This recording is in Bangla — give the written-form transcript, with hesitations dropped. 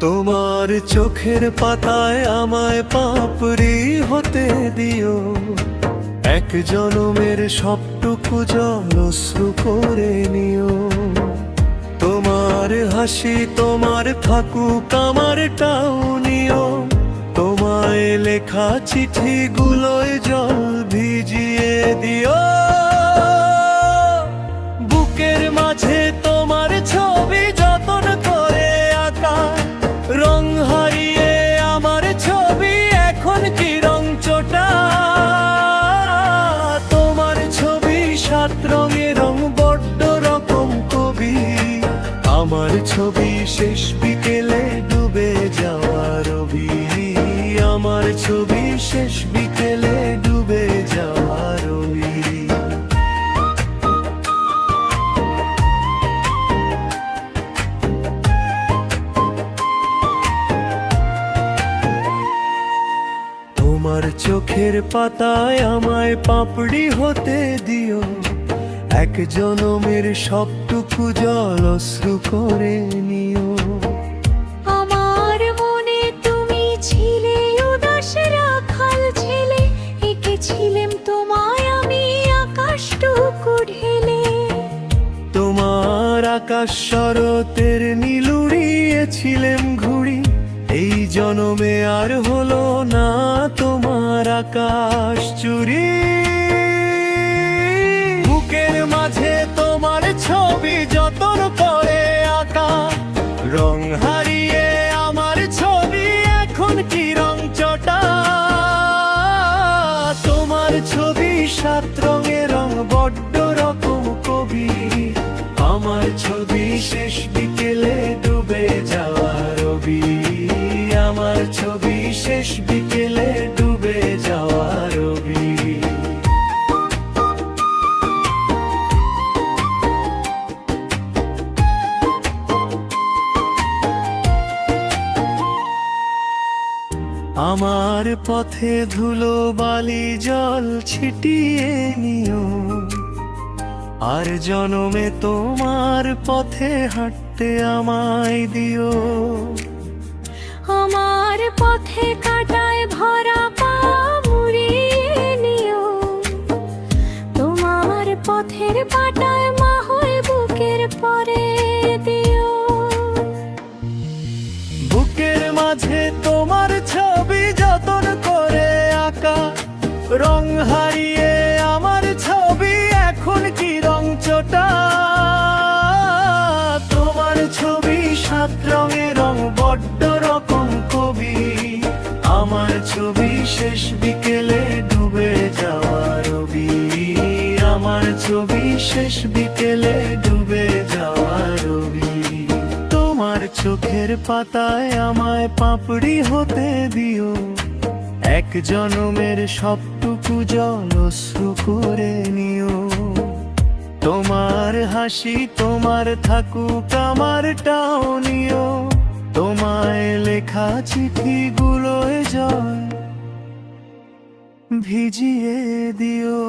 তোমার চোখের পাতায় আমায় পাপড়ি হতে দিও, এক জনমের সবটুকু জল অশ্রু করে নিও। তোমার হাসি তোমার থাকুক আমারটাও নিও, তোমায় লেখা চিঠিগুলোয় জল ভিজিয়ে দিও। বুকের মাঝে তোমার ছবি যতন করে আঁকা, রং হারিয়ে আমার ছবি এখন কি রং চোটা। তোমার ছবি সাত রঙে রং বড্ড রকম কবি, আমার ছবি শেষ বিকেলে ডুবে যাওয়া রবি। আমার ছবি শেষ বিকেলে ডুবে যাওয়া রবি। তোমার চোখের পাতায় আমায় পাপড়ি হতে দিও, এক জনমের সবটুকু জল অশ্রু করে নিও। আমার মনে তুমি ছিলে উদাস রাখাল ছেলে, এঁকেছিলাম তোমায় আমি আকাশটুকু ঢেলে। তোমার আকাশ শরতের নীল উড়িয়েছিলাম ঘুড়ি, এই জনমে আর হলো না তোমার আকাশ চুরি। বুকের মাঝে তোমার ছবি যতন করে আঁকা, রং হারিয়ে আমার ছবি এখন কি রং চটা। তোমার ছবি সাত রঙে রং বড্ড রকম কবি, আমার ছবি শেষ বিকেলে ডুবে যাওয়া রবি। আমার ছবি শেষ বিকেলে ডুবে যাওয়া রবি। আমার পথে ধুলো বালি জল ছিটিয়ে নিও, আর জনমে তোমার পথে হাঁটতে আমায় দিও। আমার পথে কাটায় ভরা পা মুড়িয়ে নিও, তোমার পথের পাটায় মা হয়ে বুকের পরে দিও। বুকের মাঝে তোমার ছবি যতন করে আঁকা, রং হারিয়ে আমার ছবি এখন কি রং চোটা। তোমার ছবি সাত রঙে রং বড্ড রকম কবি, আমার ছবি শেষ বিকেলে ডুবে যাওয়া রবি। আমার ছবি শেষ বিকেলে ডুবে যাওয়া রবি। তোমার চোখের পাতায় আমায় পাপড়ি হতে দিও, এক জনমের সবটুকু জল অশ্রু করে নিও। তোমার হাসি তোমার থাকুক আমারটাও নিও, তোমায় লেখা চিঠিগুলোয় জল ভিজিয়ে দিও।